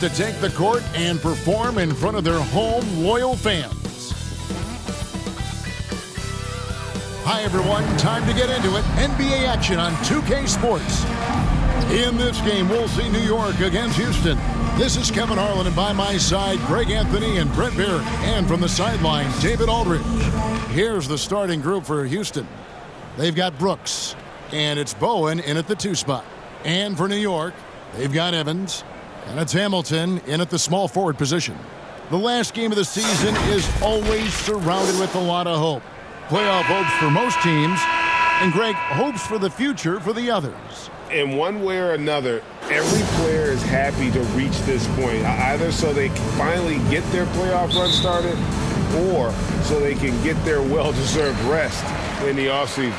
to take the court and perform in front of their home loyal fans. Hi everyone, time to get into it. NBA action on 2K Sports. In this game, we'll see New York against Houston. This is Kevin Harlan, and by my side, Greg Anthony and Brett Barrett. And from the sideline, David Aldridge. Here's the starting group for Houston. They've got Brooks, and it's Bowen in at the 2 spot. And for New York, they've got Evans, and it's Hamilton in at the small forward position. The last game of the season is always surrounded with a lot of hope. Playoff hopes for most teams, and Greg, hopes for the future for the others. In one way or another, every player is happy to reach this point, either so they can finally get their playoff run started or so they can get their well-deserved rest in the offseason.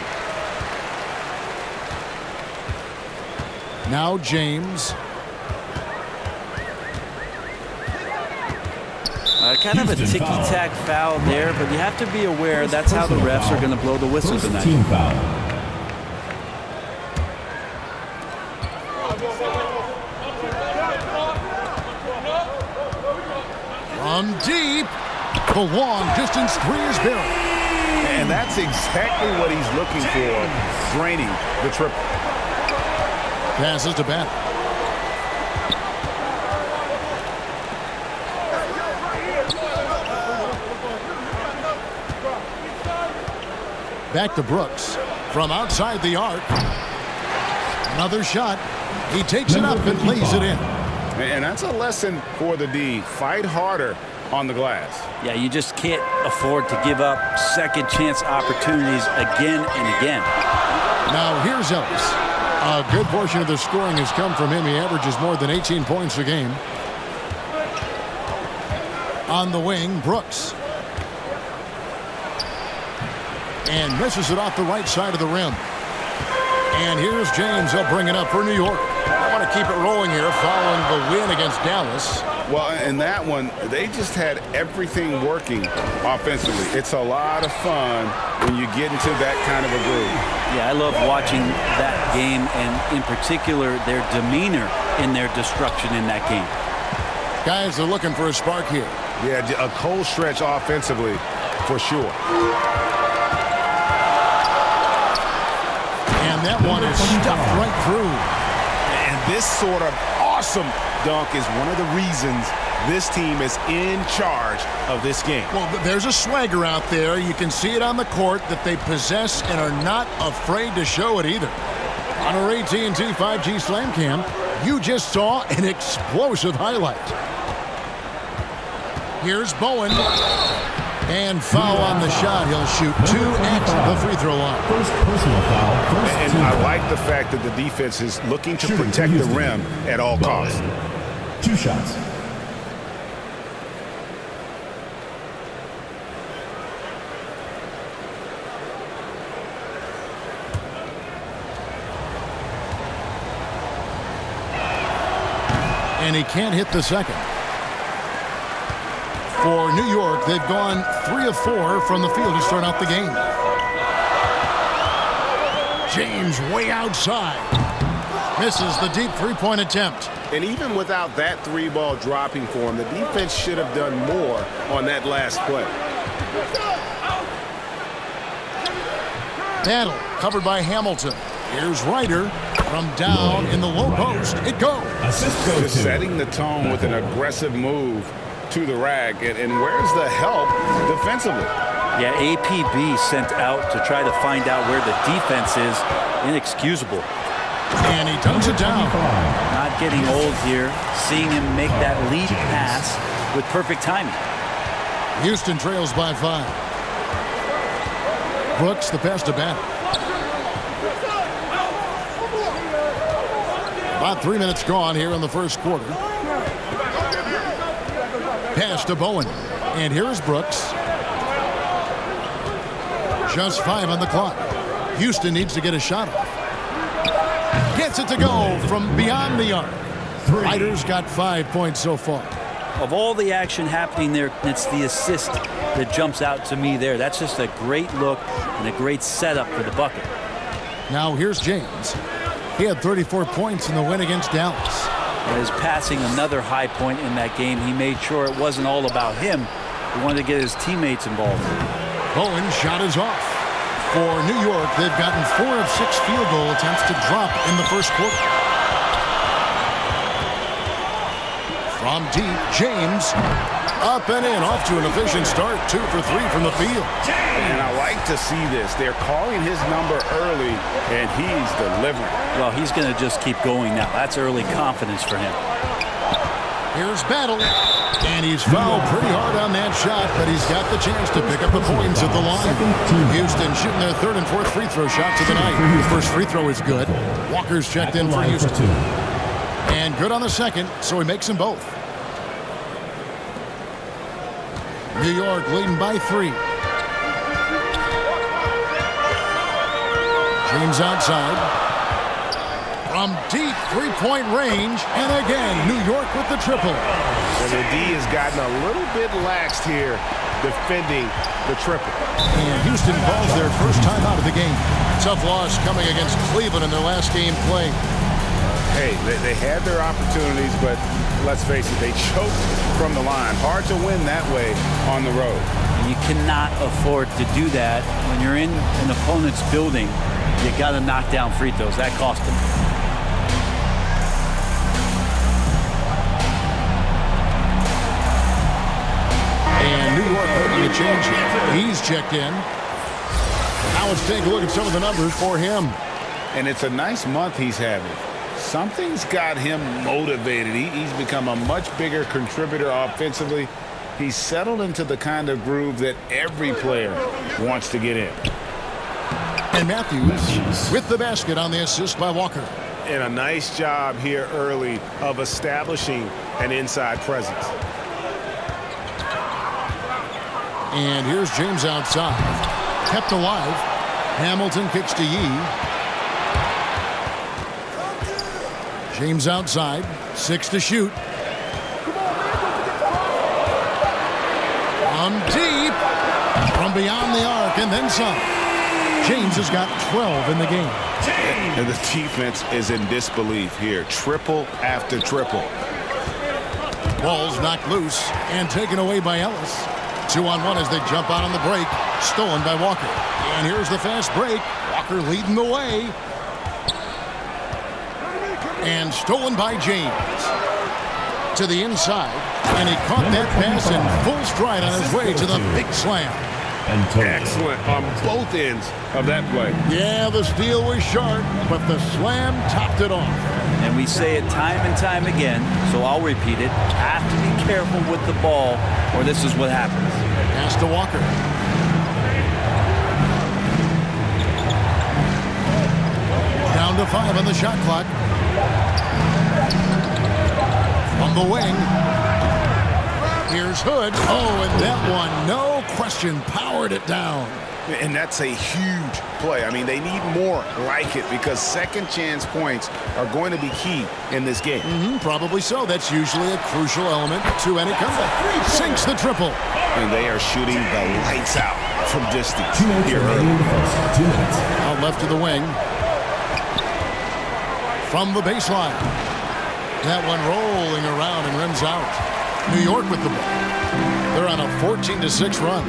Now James. Kind of a ticky-tack foul there, but you have to be aware that's how the refs are going to blow the whistle tonight. Team foul. From deep, the long distance 3 is barreled. And that's exactly what he's looking for, draining the triple. Passes to Bennett. Back to Brooks from outside the arc. Another shot. He takes it up and lays it in. And that's a lesson for the D. Fight harder on the glass. Yeah, you just can't afford to give up second chance opportunities again and again. Now here's Ellis. A good portion of the scoring has come from him. He averages more than 18 points a game. On the wing, Brooks. And misses it off the right side of the rim. And here's James. He'll bring it up for New York. I want to keep it rolling here following the win against Dallas. Well, in that one, they just had everything working offensively. It's a lot of fun when you get into that kind of a groove. Yeah, I love watching that game, and in particular, their demeanor in their destruction in that game. Guys are looking for a spark here. Yeah, a cold stretch offensively for sure. And that one is stuffed right through. And this sort of awesome dunk is one of the reasons this team is in charge of this game. Well, there's a swagger out there. You can see it on the court that they possess and are not afraid to show it either. On our AT&T 5G Slam Cam, you just saw an explosive highlight. Here's Bowen. And foul on the shot. He'll shoot 2 at the free throw line. First personal foul. And I like the fact that the defense is looking to protect the rim at all costs. 2 shots. And he can't hit the second. For New York, they've gone 3 of 4 from the field to start out the game. James way outside. Misses the deep 3-point attempt. And even without that 3-ball dropping for him, the defense should have done more on that last play. Battle covered by Hamilton. Here's Ryder from down in the low post. It goes. Just setting the tone with an aggressive move to the rack, and where's the help defensively? Yeah, APB sent out to try to find out where the defense is. Inexcusable. And he dunks it down. Not getting old here. Seeing him make that lead pass with perfect timing. Houston trails by 5. Brooks, the pass to Bennett. About 3 minutes gone here in the first quarter. Pass to Bowen. And here's Brooks. Just 5 on the clock. Houston needs to get a shot off. Gets it to go from beyond the arc. Ryder's got 5 points so far. Of all the action happening there, it's the assist that jumps out to me there. That's just a great look and a great setup for the bucket. Now here's James. He had 34 points in the win against Dallas. His passing, another high point in that game. He made sure it wasn't all about him. He wanted to get his teammates involved. Bowen's shot is off. For New York, they've gotten 4 of 6 field goal attempts to drop in the first quarter. From deep, James up and in, off to an efficient start. 2 for 3 from the field. And I like to see this. They're calling his number early, and he's delivering. Well, he's going to just keep going now. That's early confidence for him. Here's Battle. And he's fouled pretty hard on that shot, but he's got the chance to pick up the points at the line. Houston shooting their 3rd and 4th free throw shots of the night. The first free throw is good. Walker's checked in for Houston. And good on the second, so he makes them both. New York leading by 3. James outside. From deep three-point range, and again, New York with the triple. And the D has gotten a little bit laxed here defending the triple. And Houston calls their first time out of the game. Tough loss coming against Cleveland in their last game played. Hey, they had their opportunities, but let's face it, they choked from the line. Hard to win that way on the road. You cannot afford to do that when you're in an opponent's building. You got to knock down free throws. That cost them. And New York making a change here. He's checked in. Now let's take a look at some of the numbers for him. And it's a nice month he's having. Something's got him motivated. He's become a much bigger contributor offensively. He's settled into the kind of groove that every player wants to get in. And Matthews with the basket on the assist by Walker. And a nice job here early of establishing an inside presence. And here's James outside. Kept alive. Hamilton kicks to Yee. James outside. 6 to shoot. From deep. From beyond the arc and then some. James has got 12 in the game. And the defense is in disbelief here. Triple after triple. Ball's knocked loose and taken away by Ellis. 2-on-1 as they jump out on the break. Stolen by Walker. And here's the fast break. Walker leading the way. And stolen by James. To the inside. And he caught that pass in full stride on his way to the big slam. Excellent on both ends of that play. Yeah, the steal was sharp, but the slam topped it off. And we say it time and time again, so I'll repeat it. Have to be careful with the ball, or this is what happens. Pass to Walker. Down to 5 on the shot clock. From the wing. Here's Hood. Oh, and that one, no question, powered it down. And that's a huge play. I mean, they need more like it because second chance points are going to be key in this game. Probably so. That's usually a crucial element to any comeback. Sinks the triple. And they are shooting the lights out from distance. 2 minutes remaining in the first. 2 minutes. Out left to the wing. From the baseline. That one rolling around and rims out. New York with the ball. They're on a 14-6 run.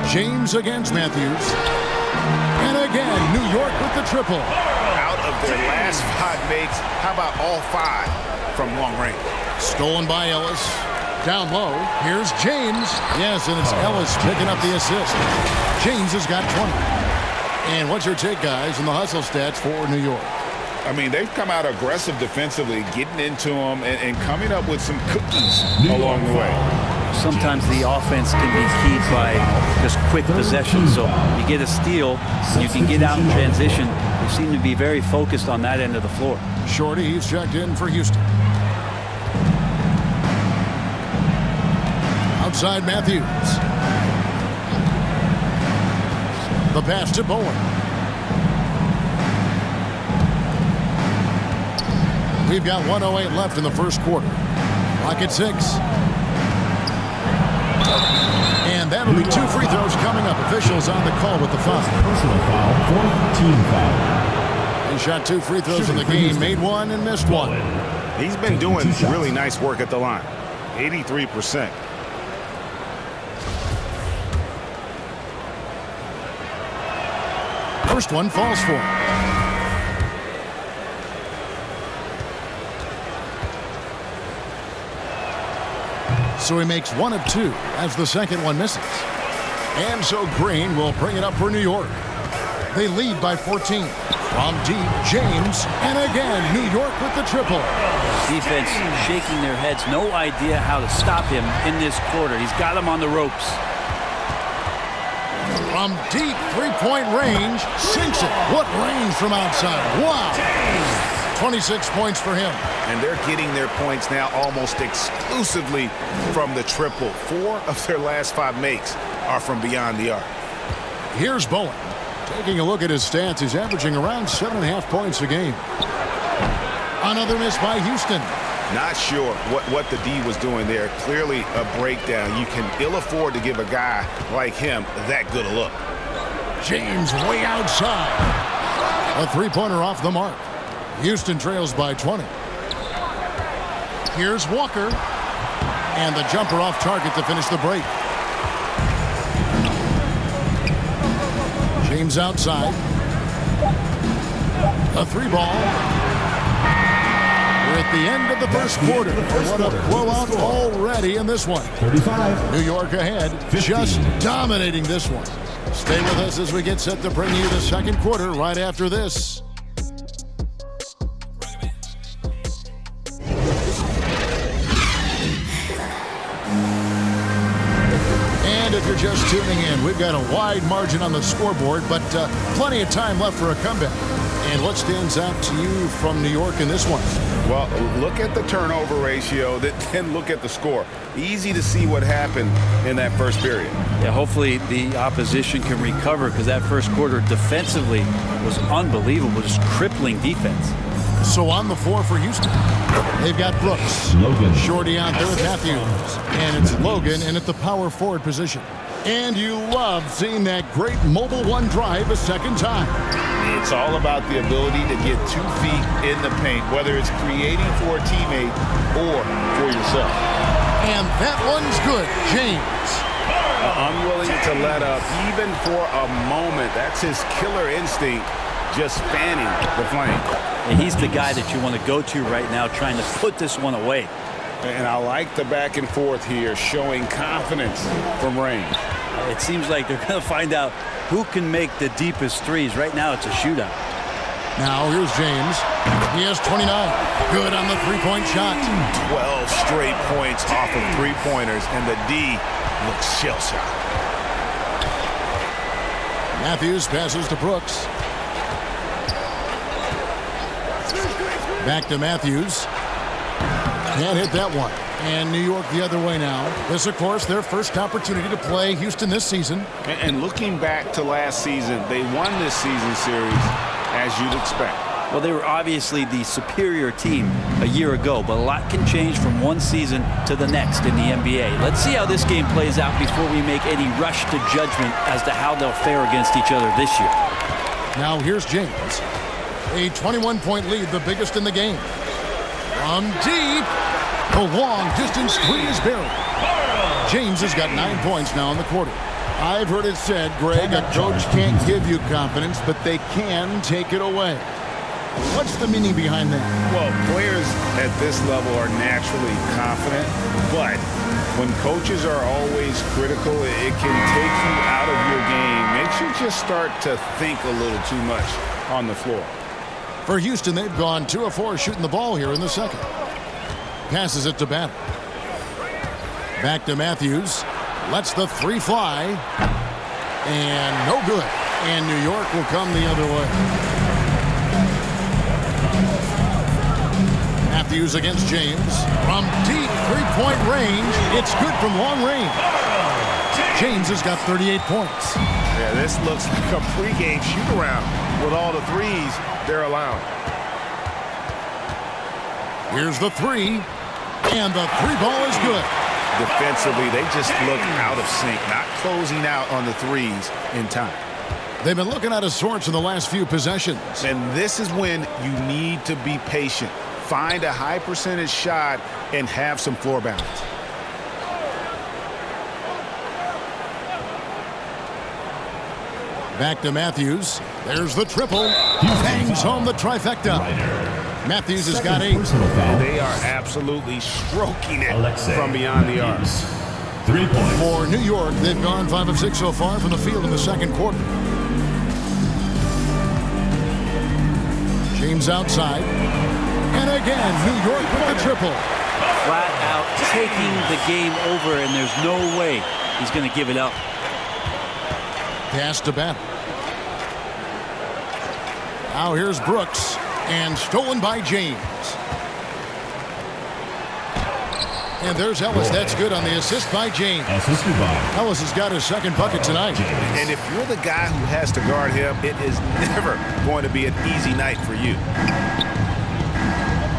James against Matthews. And again, New York with the triple. Out of their last 5 makes, how about all 5 from long range? Stolen by Ellis. Down low. Here's James. Yes, and it's Ellis picking up the assist. James has got 20. And what's your take, guys, in the hustle stats for New York? I mean, they've come out aggressive defensively, getting into them and coming up with some cookies along the way. Sometimes the offense can be keyed by just quick possession. So you get a steal, you can get out in transition. They seem to be very focused on that end of the floor. Shorty, he's checked in for Houston. Outside Matthews. The pass to Bowen. We've got 1:08 left in the first quarter. Clock at 6. And that'll be 2 free throws coming up. Officials on the call with the foul. Personal foul, 4th team foul. He shot 2 free throws in the game, made 1 and missed 1. He's been doing really nice work at the line. 83%. First one falls for him. So he makes 1 of 2 as the second one misses. And so Green will bring it up for New York. They lead by 14. From deep, James, and again, New York with the triple. Defense shaking their heads. No idea how to stop him in this quarter. He's got him on the ropes. From deep three-point range, sinks it. What range from outside. Wow. 26 points for him. And they're getting their points now almost exclusively from the triple. 4 of their last 5 makes are from beyond the arc. Here's Bowen. Taking a look at his stats, he's averaging around 7.5 points a game. Another miss by Houston. Not sure what the D was doing there. Clearly a breakdown. You can ill afford to give a guy like him that good a look. James way outside. A three-pointer off the mark. Houston trails by 20. Here's Walker. And the jumper off target to finish the break. James outside. A 3-ball. We're at the end of the first quarter. What a blowout already in this one. 35. New York ahead, 50. just dominating this one. Stay with us as we get set to bring you the second quarter right after this. And if you're just tuning in, we've got a wide margin on the scoreboard, but plenty of time left for a comeback. And what stands out to you from New York in this one? Well, look at the turnover ratio, then look at the score. Easy to see what happened in that first period. Yeah, hopefully the opposition can recover because that first quarter defensively was unbelievable, just crippling defense. So on the floor for Houston, they've got Brooks. Logan. Shorty out there with Matthews. And it's Logan in at the power forward position. And you love seeing that great mobile one drive a second time. It's all about the ability to get 2 feet in the paint, whether it's creating for a teammate or for yourself. And that one's good, James. Unwilling to let up even for a moment. That's his killer instinct, just fanning the flame. And he's the guy that you want to go to right now trying to put this one away. And I like the back and forth here, showing confidence from range. It seems like they're going to find out who can make the deepest threes. Right now it's a shootout. Now here's James. He has 29. Good on the three-point shot. 12 straight points off of three-pointers, and the D looks shell-shocked. Matthews passes to Brooks. Back to Matthews. Can't hit that one. And New York the other way now. This, of course, their first opportunity to play Houston this season. And looking back to last season, they won this season series as you'd expect. Well, they were obviously the superior team a year ago, but a lot can change from one season to the next in the NBA. Let's see how this game plays out before we make any rush to judgment as to how they'll fare against each other this year. Now here's James. A 21-point lead, the biggest in the game. From deep, the long-distance three is buried. James has got 9 points now in the quarter. I've heard it said, Greg, a coach can't give you confidence, but they can take it away. What's the meaning behind that? Well, players at this level are naturally confident, but when coaches are always critical, it can take you out of your game. Makes you just start to think a little too much on the floor. For Houston, they've gone 2 of 4 shooting the ball here in the second. Passes it to Battle. Back to Matthews. Lets the three fly. And no good. And New York will come the other way. Matthews against James. From deep three-point range. It's good from long range. James has got 38 points. Yeah, this looks like a pregame shoot-around with all the threes they're allowing. Here's the three. And the three ball is good. Defensively, they just look out of sync, not closing out on the threes in time. They've been looking out of sorts in the last few possessions. And this is when you need to be patient. Find a high percentage shot and have some floor balance. Back to Matthews. There's the triple. Hangs home the trifecta. Matthews has got 8. They are absolutely stroking it from beyond the arc. 3 points. For New York, they've gone 5 of 6 so far from the field in the second quarter. James outside. And again, New York with the triple. Flat out taking the game over, and there's no way he's going to give it up. Pass to Bennett. Now here's Brooks. And stolen by James. And there's Ellis. That's good on the assist by James. Assisted by Ellis has got his second bucket tonight. And if you're the guy who has to guard him, it is never going to be an easy night for you.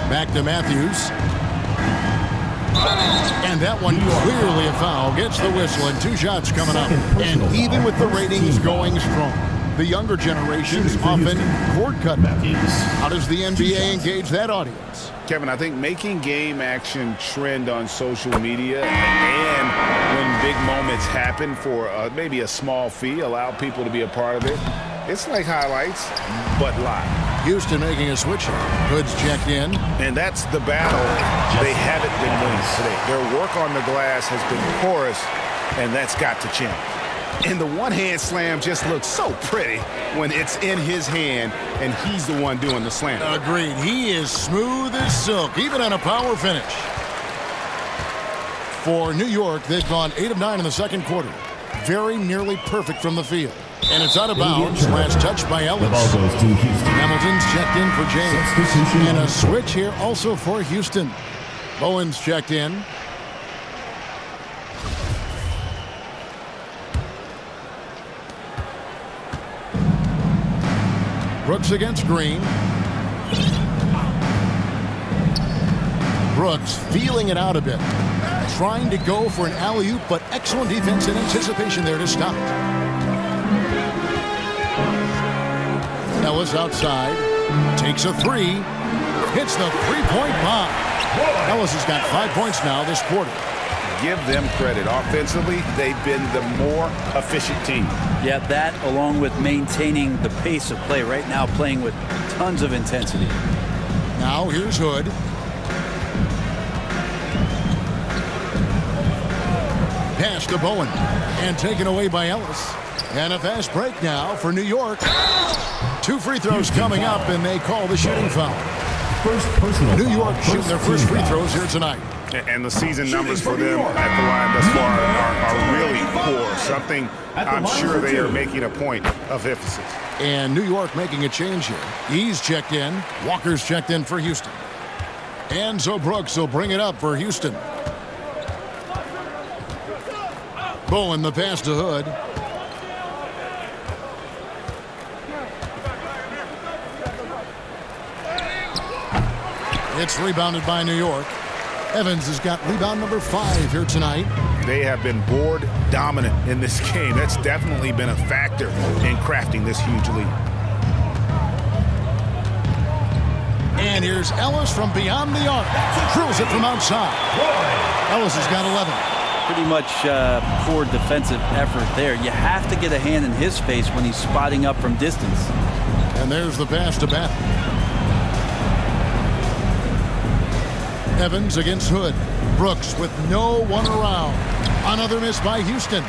Back to Matthews. And that one clearly a foul. Gets the whistle and 2 shots coming up. And even with the ratings going strong, the younger generation is often cord cutting. How does the NBA engage that audience? Kevin, I think making game action trend on social media and when big moments happen for maybe a small fee, allow people to be a part of it. It's like highlights, but live. Houston making a switch. Hood's checked in. And that's the battle they haven't been winning today. Their work on the glass has been porous, and that's got to change. And the one-hand slam just looks so pretty when it's in his hand and he's the one doing the slam. Agreed. He is smooth as silk, even on a power finish. For New York, they've gone 8 of 9 in the second quarter. Very nearly perfect from the field. And it's out of bounds. Last touch by Ellis. The ball goes to Houston. Hamilton's checked in for James. Substitution And on a the switch here also for Houston. Bowen's checked in. Brooks against Green. Brooks feeling it out a bit. Trying to go for an alley-oop, but excellent defense and anticipation there to stop it. Ellis outside. Takes a 3. Hits the three-point bomb. Ellis has got 5 points now this quarter. Give them credit. Offensively, they've been the more efficient team. Yeah, that along with maintaining the pace of play right now, playing with tons of intensity. Now here's Hood. Pass to Bowen. And taken away by Ellis. And a fast break now for New York. 2 free throws coming up, and they call the shooting foul. First personal New foul. York shooting their first free throws here tonight. And the season numbers for them at the line thus far are really poor. Something I'm sure they are making a point of emphasis. And New York making a change here. He's checked in. Walker's checked in for Houston. And so Brooks will bring it up for Houston. Bowen the pass to Hood. It's rebounded by New York. Evans has got rebound number 5 here tonight. They have been board dominant in this game. That's definitely been a factor in crafting this huge lead. And here's Ellis from beyond the arc. Drills it from outside. Ellis has got 11. Pretty much poor defensive effort there. You have to get a hand in his face when he's spotting up from distance. And there's the pass to Bennett. Evans against Hood. Brooks with no one around. Another miss by Houston.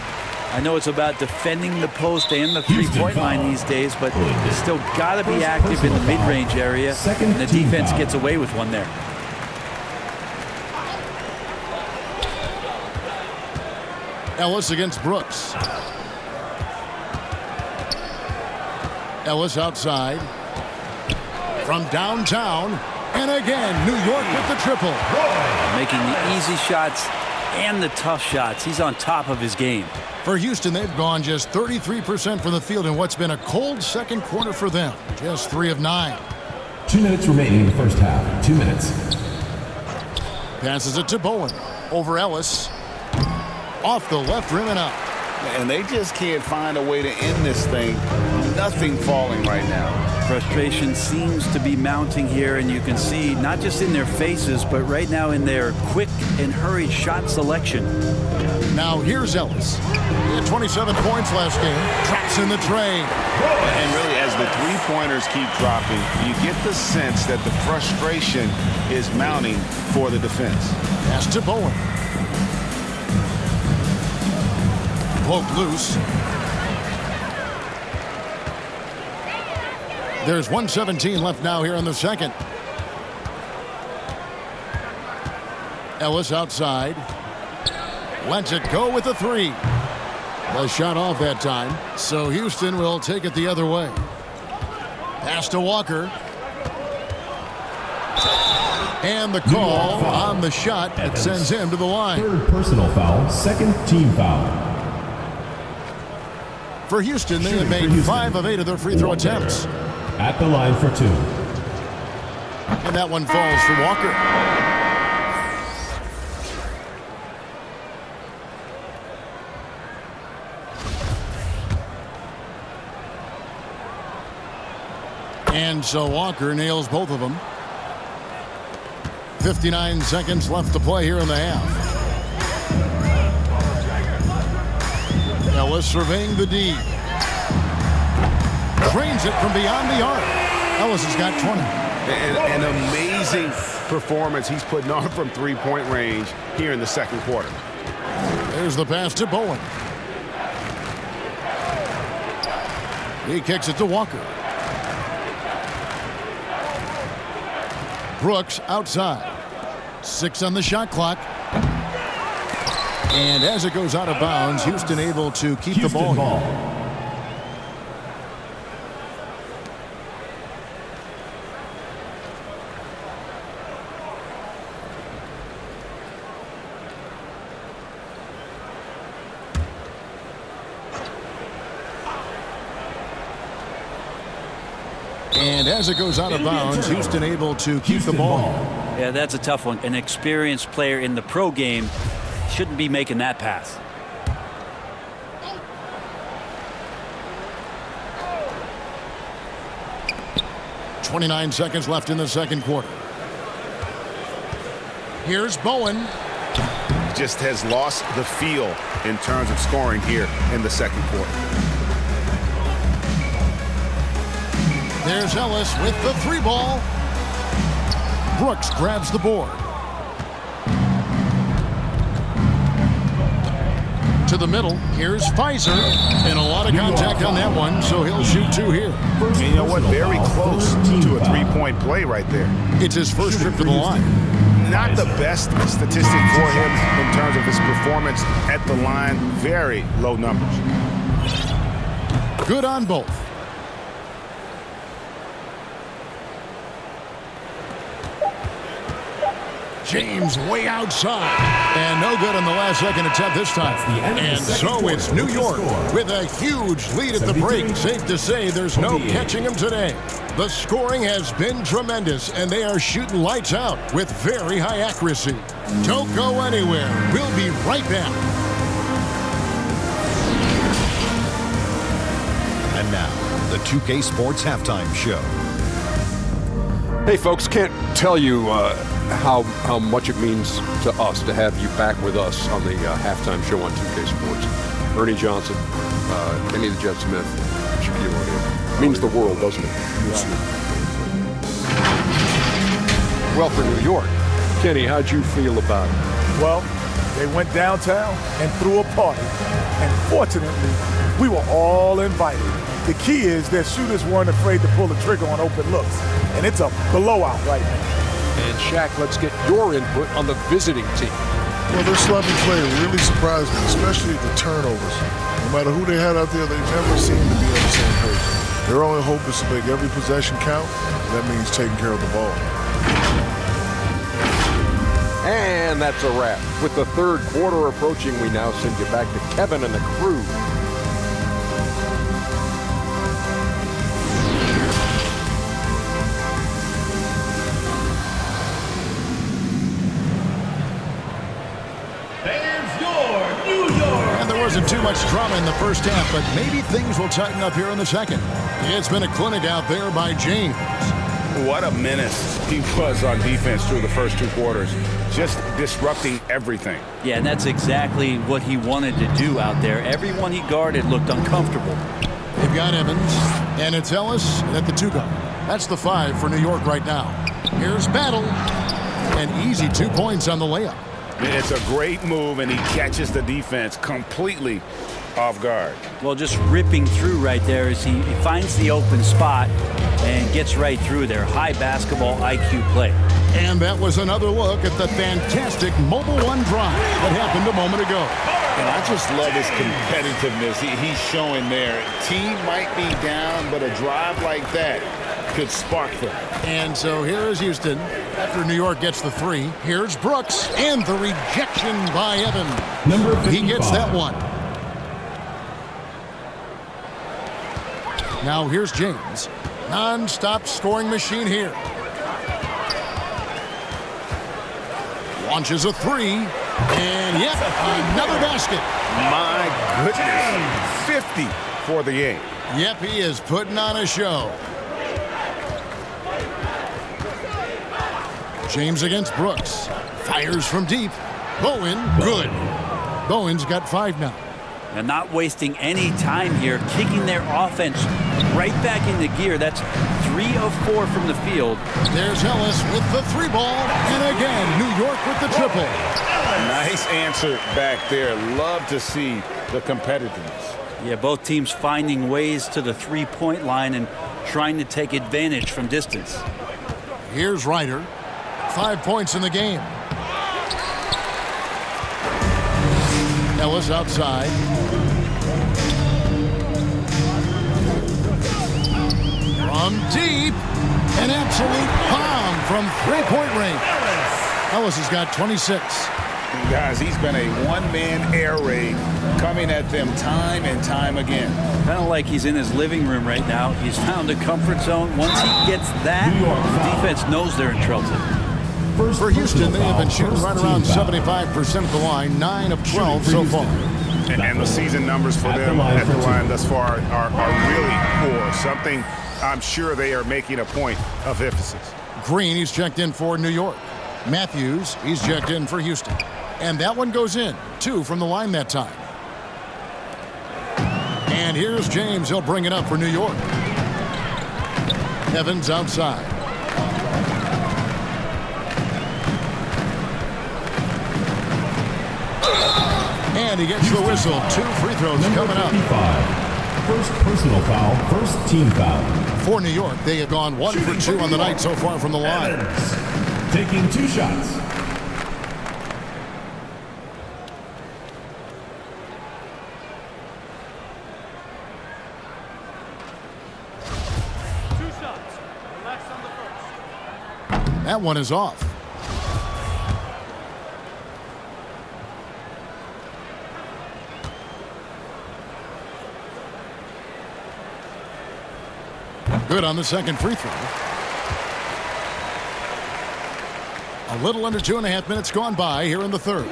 I know it's about defending the post and the three-point line these days, but you still got to be active in the mid-range area, and the defense gets away with one there. Ellis against Brooks. Ellis outside. From downtown. And again, New York with the triple. Making the easy shots and the tough shots. He's on top of his game. For Houston, they've gone just 33% from the field in what's been a cold second quarter for them. Just 3 of 9. 2 minutes remaining in the first half. 2 minutes. Passes it to Bowen. Over Ellis. Off the left rim and out. And they just can't find a way to end this thing nothing falling right now. Frustration seems to be mounting here, and you can see not just in their faces, but right now in their quick and hurried shot selection. Now here's Ellis. He had 27 points last game. Traps in the tray. And really, as the three-pointers keep dropping, you get the sense that the frustration is mounting for the defense. Pass to Bowen. Poked loose. There's 1:17 left now here in the second. Ellis outside. Lets it go with a three. The shot off that time, so Houston will take it the other way. Pass to Walker. And the call on the shot that sends him to the line. Third personal foul, second team foul. For Houston, they have made 5 of 8 of their free throw attempts. At the line for 2. And that one falls for Walker. And so Walker nails both of them. 59 seconds left to play here in the half. Ellis surveying the D. Drains it from beyond the arc. Ellis has got 20. An amazing performance he's putting on from three-point range here in the second quarter. There's the pass to Bowen. He kicks it to Walker. Brooks outside. 6 on the shot clock. And as it goes out of bounds, Houston able to keep the ball. And as it goes out of bounds, Houston able to keep the ball. Yeah, that's a tough one. An experienced player in the pro game shouldn't be making that pass. .29 seconds left in the second quarter. Here's Bowen. Just has lost the feel in terms of scoring here in the second quarter. There's Ellis with the 3 ball. Brooks grabs the board. To the middle. Here's Pfizer. And a lot of contact on that one, so he'll shoot 2 here. And you know what? Very close to a three-point play right there. It's his first trip to the line. Not the best statistic for him in terms of his performance at the line. Very low numbers. Good on both. James way outside. And no good on the last second attempt this time. And so it's New York with a huge lead at the break. Safe to say there's no catching them today. The scoring has been tremendous, and they are shooting lights out with very high accuracy. Don't go anywhere. We'll be right back. And now, the 2K Sports Halftime Show. Hey, folks, can't tell you how much it means to us to have you back with us on the halftime show on 2K Sports. Ernie Johnson, Kenny the Jet Smith, Shaquille O'Neal. Means the world, doesn't it? Yes. Well, for New York, Kenny, how'd you feel about it? Well, they went downtown and threw a party. And fortunately, we were all invited. The key is their shooters weren't afraid to pull the trigger on open looks. And it's a blowout right now. And Shaq, let's get your input on the visiting team. Well, their sloppy play really surprised me, especially the turnovers. No matter who they had out there, they never seemed to be on the same page. Their only hope is to make every possession count. That means taking care of the ball. And that's a wrap. With the third quarter approaching, we now send you back to Kevin and the crew. wasn't too much drama in the first half, but maybe things will tighten up here in the second. It's been a clinic out there by James. What a menace he was on defense through the first 2 quarters, just disrupting everything. Yeah, and that's exactly what he wanted to do out there. Everyone he guarded looked uncomfortable. They've got Evans, and it's Ellis at the 2 guard. That's the 5 for New York right now. Here's Battle, and easy 2 points on the layup. It's a great move, and he catches the defense completely off guard. Well, just ripping through right there as he finds the open spot and gets right through there. High basketball IQ play. And that was another look at the fantastic Mobile One drive that happened a moment ago. And I just love his competitiveness he's showing there. Team might be down, but a drive like that could spark them. And so here is Houston. After New York gets the 3, here's Brooks, and the rejection by Evans. Number 55. He gets that one. Now here's James. Non-stop scoring machine here. Launches a 3. And yep, another basket. My goodness. 50 for the game. Yep, he is putting on a show. James against Brooks. Fires from deep. Bowen, good. Bowen's got 5 now. And not wasting any time here, kicking their offense right back into gear. That's 3 of 4 from the field. There's Ellis with the 3 ball. And again, New York with the triple. Nice answer back there. Love to see the competitiveness. Yeah, both teams finding ways to the 3-point line and trying to take advantage from distance. Here's Ryder. 5 points in the game. Ellis outside. From deep. An absolute bomb from 3-point range. Ellis has got 26. Guys, he's been a one-man air raid coming at them time and time again. Kind of like he's in his living room right now. He's found a comfort zone. Once he gets that, the defense knows they're in trouble. For Houston, they have been shooting right around 75% of the line, 9 of 12 so far. And the season numbers for them at the line thus far are really poor. Something I'm sure they are making a point of emphasis. Green, he's checked in for New York. Matthews, he's checked in for Houston. And that one goes in. 2 from the line that time. And here's James. He'll bring it up for New York. Evans outside. And he gets the whistle. 2 free throws coming up. 55. First personal foul, first team foul. For New York, they have gone 1 for 2 on the night so far from the line. Evans, taking 2 shots. That one is off. Good on the second free throw. A little under 2.5 minutes gone by here in the third.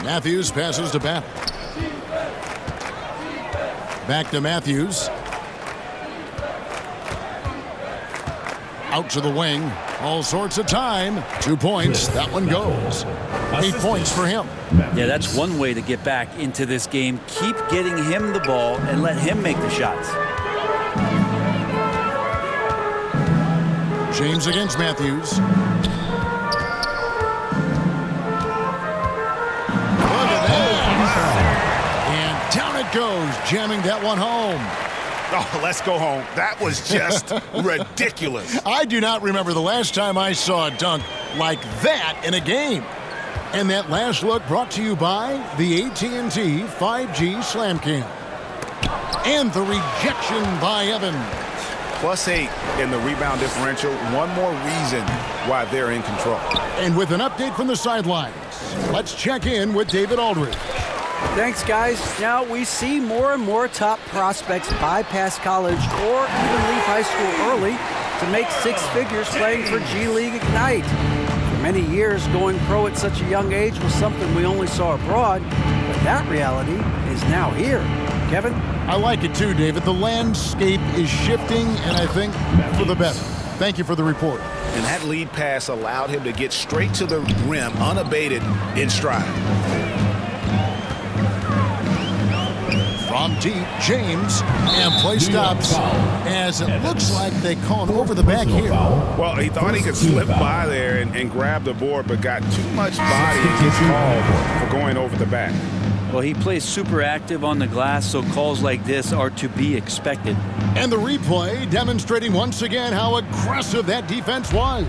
Matthews passes to Battle. Back to Matthews. Out to the wing. All sorts of time. 2 points. That one goes. 8 points for him. Yeah, that's one way to get back into this game. Keep getting him the ball and let him make the shots. James against Matthews. Look at that. And down it goes, jamming that one home. Oh, let's go home. That was just ridiculous. I do not remember the last time I saw a dunk like that in a game. And that last look brought to you by the AT&T 5G Slam Cam. And the rejection by Evans. +8 in the rebound differential. One more reason why they're in control. And with an update from the sidelines, let's check in with David Aldridge. Thanks, guys. Now we see more and more top prospects bypass college or even leave high school early to make 6 figures playing for G League Ignite. many years, going pro at such a young age was something we only saw abroad, but that reality is now here. Kevin? I like it too, David. The landscape is shifting, and I think for the better. Thank you for the report. And that lead pass allowed him to get straight to the rim unabated in stride. From deep, James, and play stops as it looks like they call him over the back here. Well, he thought he could slip by there and grab the board, but got too much body and gets called for going over the back. Well, he plays super active on the glass, so calls like this are to be expected. And the replay demonstrating once again how aggressive that defense was.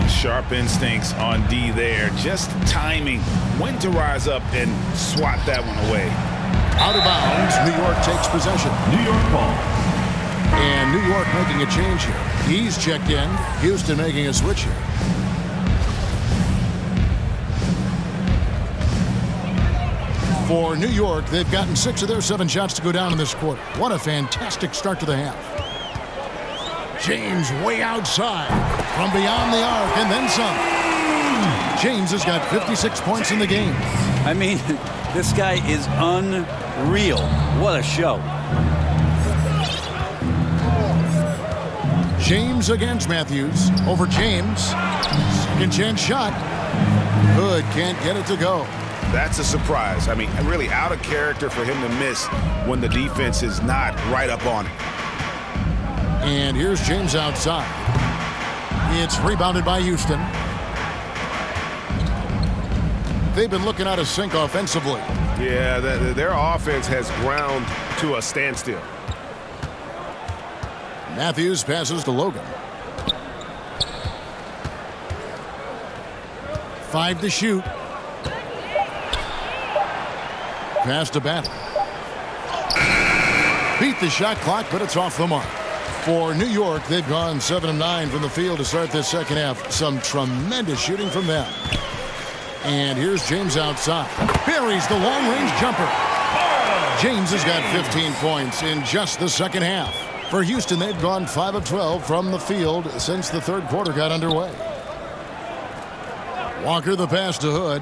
Sharp instincts on D there. Just timing when to rise up and swat that one away. Out of bounds, New York takes possession. New York ball. And New York making a change here. He's checked in. Houston making a switch here. For New York, they've gotten 6 of their 7 shots to go down in this quarter. What a fantastic start to the half. James way outside from beyond the arc and then some. James has got 56 points in the game. I mean, this guy is unreal. What a show. James against Matthews. Over James. Second chance shot. Good, can't get it to go. That's a surprise. I mean, really out of character for him to miss when the defense is not right up on it. And here's James outside. It's rebounded by Houston. They've been looking out of sync offensively. Yeah, their offense has ground to a standstill. Matthews passes to Logan. 5 to shoot. Pass to Battle. Beat the shot clock, but it's off the mark. For New York, they've gone 7 of 9 from the field to start this second half. Some tremendous shooting from them. And here's James outside. Buries the long-range jumper. James has got 15 points in just the second half. For Houston, they've gone 5 of 12 from the field since the third quarter got underway. Walker the pass to Hood.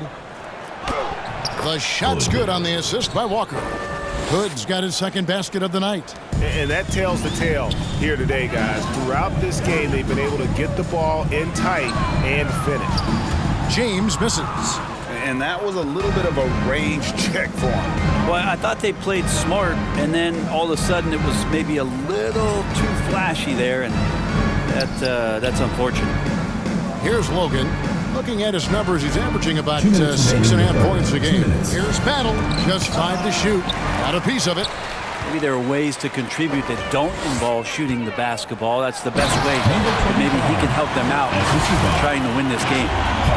The shot's good on the assist by Walker. Hood's got his second basket of the night. And that tells the tale here today, guys. Throughout this game, they've been able to get the ball in tight and finish. James misses. And that was a little bit of a range check for him. Well, I thought they played smart, and then all of a sudden it was maybe a little too flashy there, and that's unfortunate. Here's Logan. Looking at his numbers, he's averaging about 6.5 points a game. Here's Battle, just 5 to shoot. Got a piece of it. Maybe there are ways to contribute that don't involve shooting the basketball. That's the best way. Maybe he can help them out trying to win this game.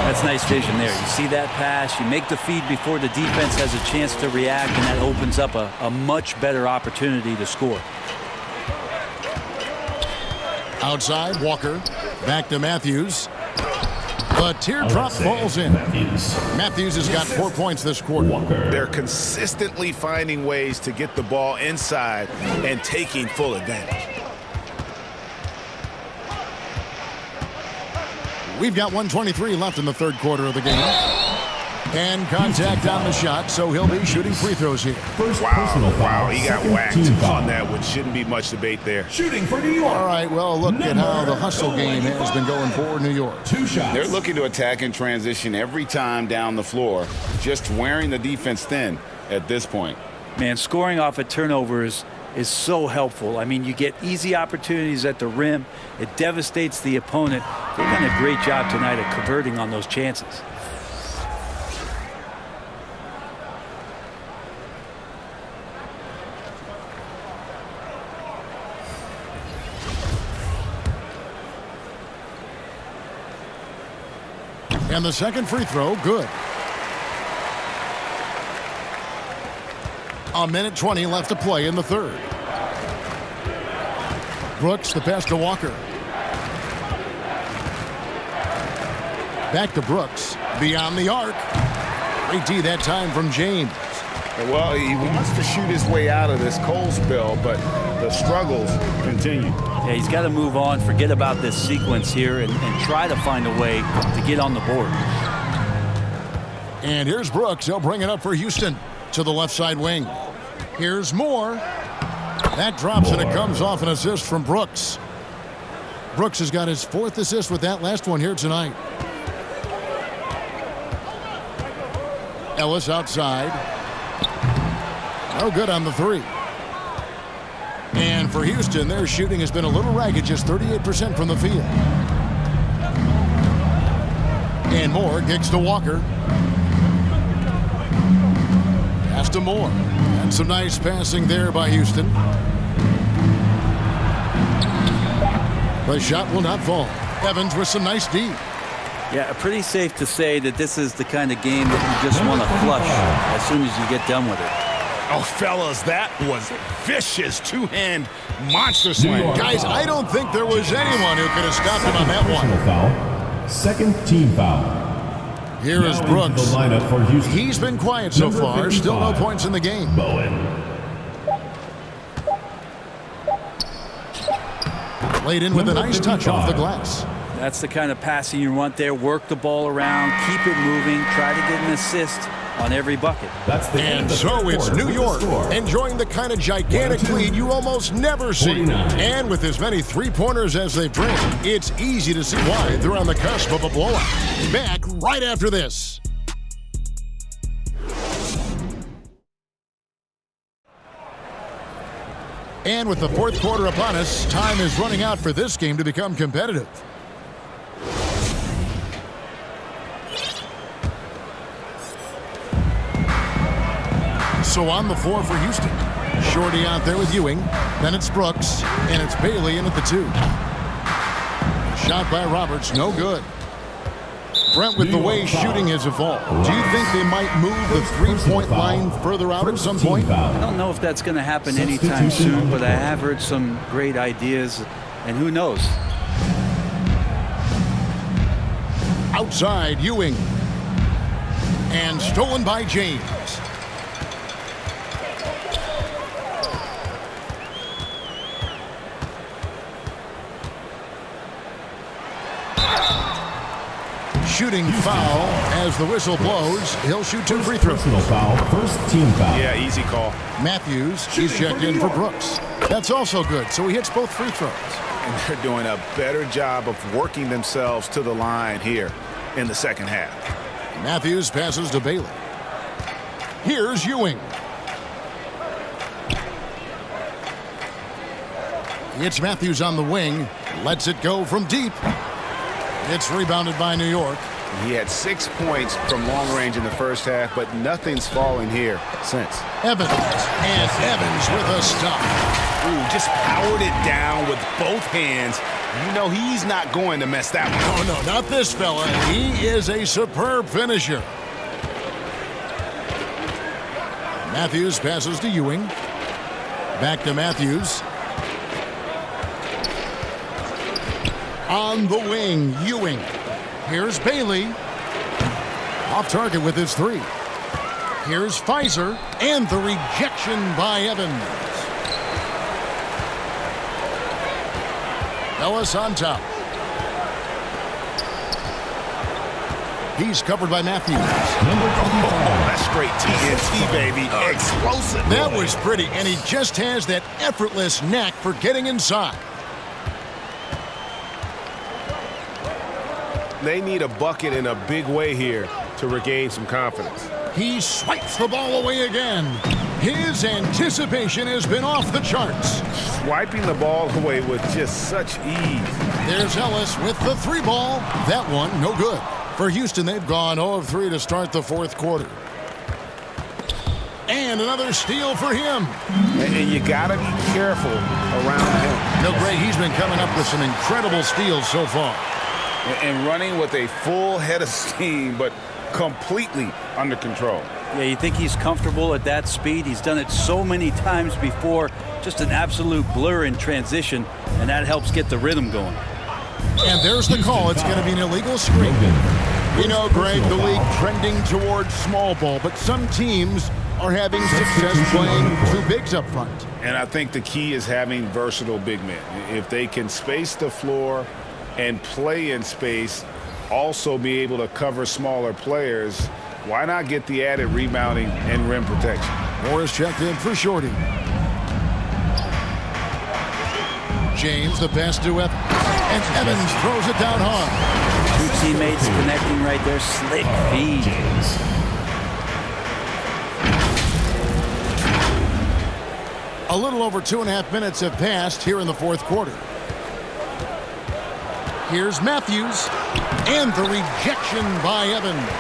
That's nice vision there. You see that pass, you make the feed before the defense has a chance to react, and that opens up a much better opportunity to score. Outside, Walker. Back to Matthews. The teardrop falls in. Matthews has got 4 points this quarter. They're consistently finding ways to get the ball inside and taking full advantage. We've got 1:23 left in the third quarter of the game. And contact on the shot, so he'll be shooting free throws here. Wow, he got whacked on that, which shouldn't be much debate there. Shooting for New York. All right, well, look at how the hustle game has been going for New York. 2 shots. They're looking to attack in transition every time down the floor, just wearing the defense thin at this point. Man, scoring off of turnovers is so helpful. I mean, you get easy opportunities at the rim. It devastates the opponent. They've done a great job tonight at converting on those chances. And the second free throw, good. 1:20 left to play in the third. Brooks, the pass to Walker. Back to Brooks. Beyond the arc. Great D that time from James. Well, he wants to shoot his way out of this cold spell, but the struggles continue. Yeah, he's got to move on, forget about this sequence here, and try to find a way to get on the board. And here's Brooks. He'll bring it up for Houston to the left side wing. Here's Moore. That drops, and it comes off an assist from Brooks. Brooks has got his 4th assist with that last one here tonight. Ellis outside. No good on the 3. And for Houston, their shooting has been a little ragged, just 38% from the field. And Moore kicks to Walker. Pass to Moore. And some nice passing there by Houston. The shot will not fall. Evans with some nice D. Yeah, pretty safe to say that this is the kind of game that you just want to flush as soon as you get done with it. Oh, fellas, that was vicious two-hand monster slam. Guys, I don't think there was anyone who could have stopped him on that one. Foul. Second team foul. Here is Brooks. The lineup for Houston. He's been quiet so Number far. 55. Still no points in the game. Bowen. Laid in with a nice touch off the glass. That's the kind of passing you want there. Work the ball around, keep it moving, try to get an assist on every bucket. And so it's New York enjoying the kind of gigantic lead you almost never see. 49. And with as many three-pointers as they bring, it's easy to see why they're on the cusp of a blowout. Back right after this. And with the 4th quarter upon us, time is running out for this game to become competitive. So on the floor for Houston. Shorty out there with Ewing. Then it's Brooks. And it's Bailey in at the 2. Shot by Roberts. No good. Brent, with the way shooting has evolved, do you think they might move the three-point line further out at some point? I don't know if that's going to happen anytime soon, but I have heard some great ideas. And who knows? Outside, Ewing. And stolen by James. Shooting foul as the whistle blows. He'll shoot 2 free throws. Personal foul. First team foul. Yeah, easy call. Matthews, he's checked in for Brooks. That's also good, so he hits both free throws. And they're doing a better job of working themselves to the line here in the second half. Matthews passes to Bailey. Here's Ewing. It's Matthews on the wing. Lets it go from deep. It's rebounded by New York. He had 6 points from long range in the first half, but nothing's fallen here since. Evans. And Evans with a stop. Ooh, just powered it down with both hands. You know he's not going to mess that one. Oh, no, not this fella. He is a superb finisher. Matthews passes to Ewing. Back to Matthews. On the wing, Ewing. Here's Bailey. Off target with his 3. Here's Pfizer. And the rejection by Evans. Ellis on top. He's covered by Matthews. Oh, that's straight TNT, baby. Explosive. That was pretty, and he just has that effortless knack for getting inside. They need a bucket in a big way here to regain some confidence. He swipes the ball away again. His anticipation has been off the charts. Swiping the ball away with just such ease. There's Ellis with the 3 ball. That one, no good. For Houston, they've gone 0 of 3 to start the 4th quarter. And another steal for him. And you got to be careful around him. No, Greg, he's been coming up with some incredible steals so far. And running with a full head of steam, but completely under control. Yeah, you think he's comfortable at that speed? He's done it so many times before. Just an absolute blur in transition, and that helps get the rhythm going. And there's the call. It's going to be an illegal screen. You know, Greg, the league trending towards small ball, but some teams are having success playing two bigs up front. And I think the key is having versatile big men. If they can space the floor and play in space, also be able to cover smaller players, why not get the added rebounding and rim protection? Morris checked in for Shorty. James, the pass to Evans. And Evans throws it down hard. Two teammates connecting right there. Slick feed. A little over 2.5 minutes have passed here in the fourth quarter. Here's Matthews. And the rejection by Evans.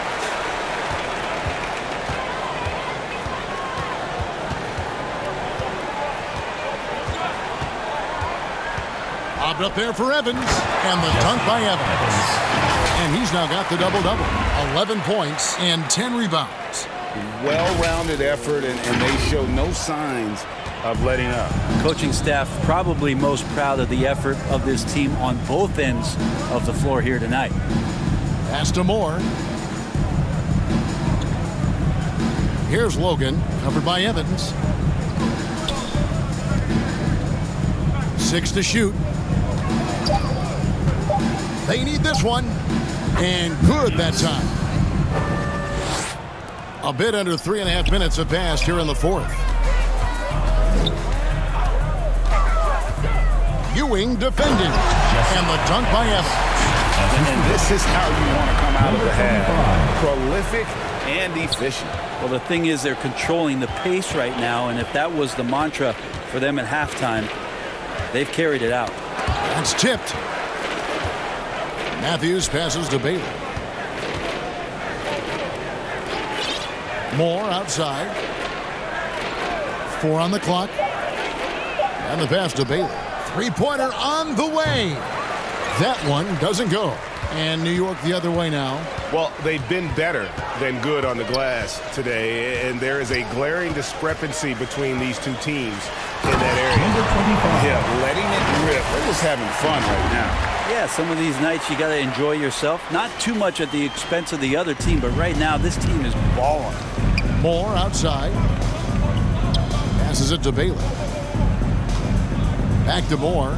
Lobbed up there for Evans. And the dunk by Evans. And he's now got the double-double. 11 points and 10 rebounds. Well-rounded effort, and they show no signs of letting up. Coaching staff probably most proud of the effort of this team on both ends of the floor here tonight. Pass to Moore. Here's Logan, covered by Evans. 6 to shoot. They need this one. And good that time. A bit under 3.5 minutes have passed here in the fourth. Ewing defending. And the dunk by Evans. And this is how you want to come out of the half. Prolific and efficient. Well, the thing is they're controlling the pace right now, and if that was the mantra for them at halftime, they've carried it out. That's tipped. Matthews passes to Bailey. Moore outside. 4 on the clock. And the pass to Bailey. Three-pointer on the way. That one doesn't go. And New York the other way now. Well, they've been better than good on the glass today, and there is a glaring discrepancy between these two teams in that area. Yeah, letting it rip. They're just having fun right now. Yeah, some of these nights you got to enjoy yourself. Not too much at the expense of the other team, but right now this team is balling. Moore outside. Passes it to Bailey. Back to Moore.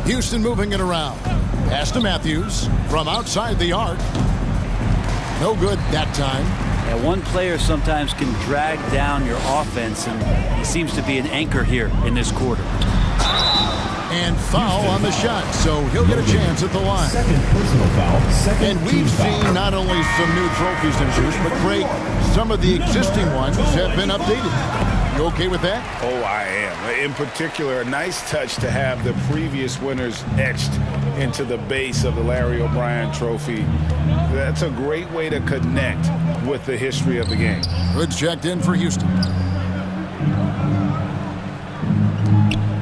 Houston moving it around. Pass to Matthews from outside the arc. No good that time. Yeah, one player sometimes can drag down your offense, and he seems to be an anchor here in this quarter. And foul on the shot, so he'll get a chance at the line. Second personal foul. Second and we've seen not only some new trophies introduced, but Craig, some of the existing ones have been updated. You okay with that? Oh, I am. In particular, a nice touch to have the previous winners etched into the base of the Larry O'Brien trophy. That's a great way to connect with the history of the game. Hood's checked in for Houston.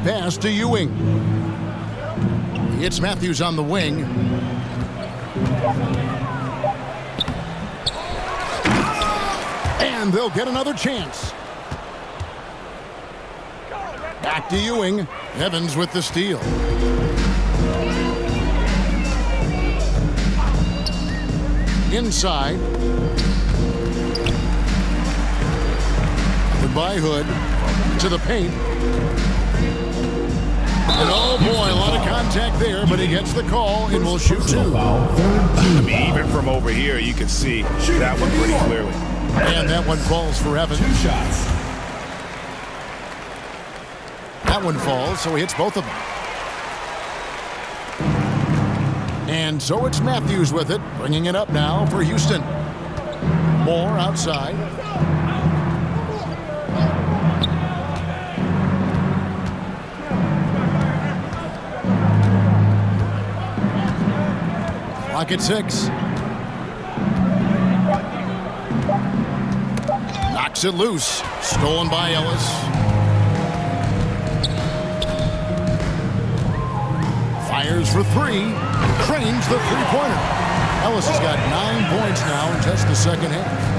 Pass to Ewing. It's Matthews on the wing. And they'll get another chance. Back to Ewing. Evans with the steal. Inside. Goodbye Hood. To the paint. And oh boy, a lot of contact there, but he gets the call and will shoot two. I mean, even from over here, you can see that one pretty clearly. And that one falls for Evans. 2 shots. That one falls, so he hits both of them. And so it's Matthews with it, bringing it up now for Houston. Moore outside. Clock at 6. Knocks it loose. Stolen by Ellis. Fires for 3. Trains the three-pointer. Ellis has got 9 points now in just the second half.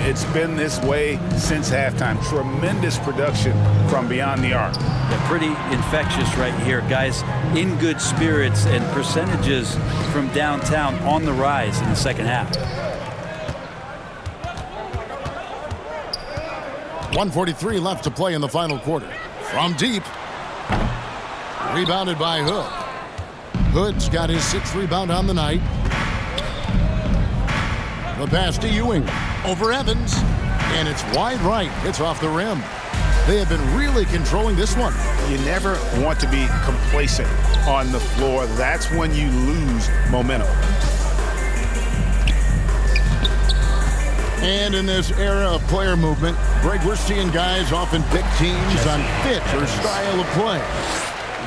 It's been this way since halftime. Tremendous production from beyond the arc. They're pretty infectious right here. Guys in good spirits, and percentages from downtown on the rise in the second half. 1:43 left to play in the final quarter. From deep. Rebounded by Hood. Hood's got his 6th rebound on the night. The pass to Ewing. Over Evans. And it's wide right. It's off the rim. They have been really controlling this one. You never want to be complacent on the floor. That's when you lose momentum. And in this era of player movement, Greg, we're seeing guys often pick teams on fit or style of play.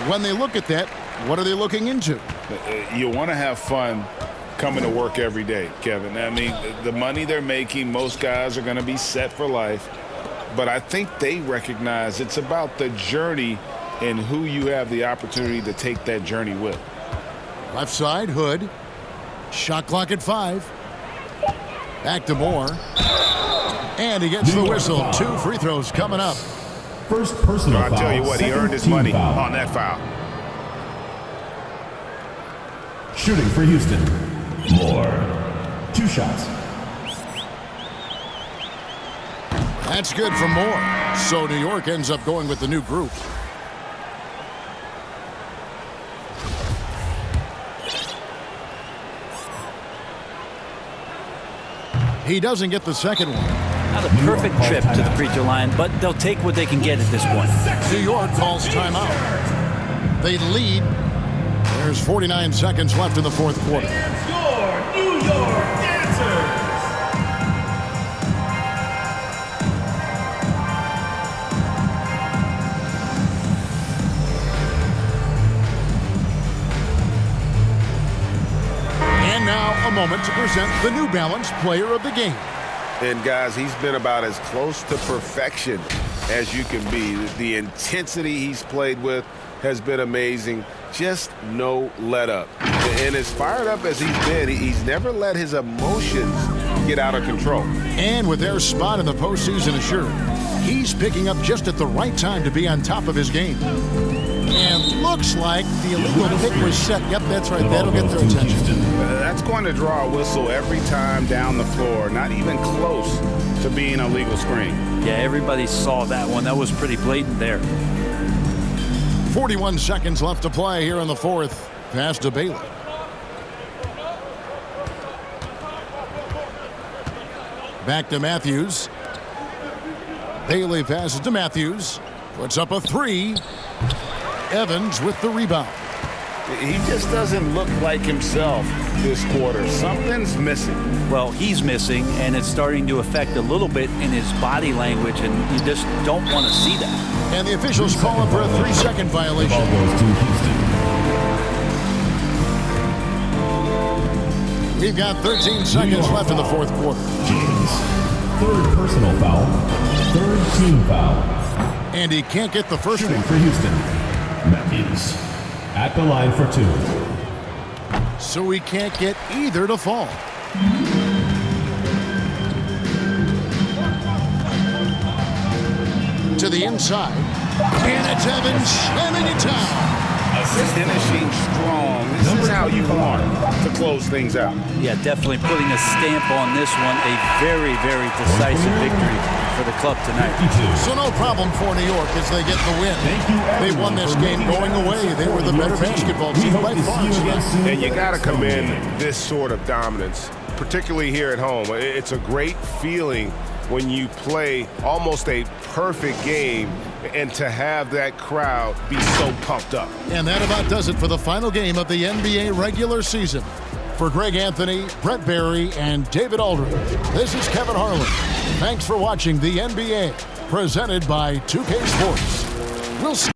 When they look at that, what are they looking into? You want to have fun coming to work every day, Kevin. I mean, the money they're making, most guys are going to be set for life. But I think they recognize it's about the journey and who you have the opportunity to take that journey with. Left side, Hood. Shot clock at 5. Back to Moore. And he gets the whistle. 2 free throws coming up. First personal foul. I'll tell you what, he earned his money on that foul. Shooting for Houston. Moore. 2 shots. That's good for Moore. So New York ends up going with the new group. He doesn't get the second one. Not a perfect trip to the free throw line, but they'll take what they can get at this point. New York calls timeout. They lead. There's 49 seconds left in the 4th quarter. And your New York Dancers. And now a moment to present the New Balance Player of the Game. And guys, he's been about as close to perfection as you can be. The intensity he's played with has been amazing. Just no let up. And as fired up as he's been, he's never let his emotions get out of control. And with their spot in the postseason assured, he's picking up just at the right time to be on top of his game. And looks like the illegal pick was set. Yep, that's right. That'll get their attention. That's going to draw a whistle every time down the floor. Not even close to being a legal screen. Yeah, everybody saw that one. That was pretty blatant there. 41 seconds left to play here in the 4th. Pass to Bailey. Back to Matthews. Bailey passes to Matthews. Puts up a 3. Evans with the rebound. He just doesn't look like himself this quarter. Something's missing. Well, he's missing, and it's starting to affect a little bit in his body language, and you just don't want to see that. And the officials call him for a 3-second violation. Ball goes to Houston. We've got 13 seconds left in the 4th quarter. James. 3rd personal foul. 3rd team foul. And he can't get the first Shooting one. for Houston. Matthews. At the line for 2. So he can't get either to fall. To the inside. And it's Evans slamming it down. Finishing strong. This is how you want to close things out. Yeah, definitely putting a stamp on this one. A very, very decisive victory for the club tonight. So no problem for New York as they get the win. They won this game going away. They were the better basketball team by far. And you got to commend this sort of dominance, particularly here at home. It's a great feeling when you play almost a perfect game and to have that crowd be so pumped up. And that about does it for the final game of the NBA regular season. For Greg Anthony, Brett Barry, and David Aldridge, this is Kevin Harlan. Thanks for watching the NBA, presented by 2K Sports. We'll see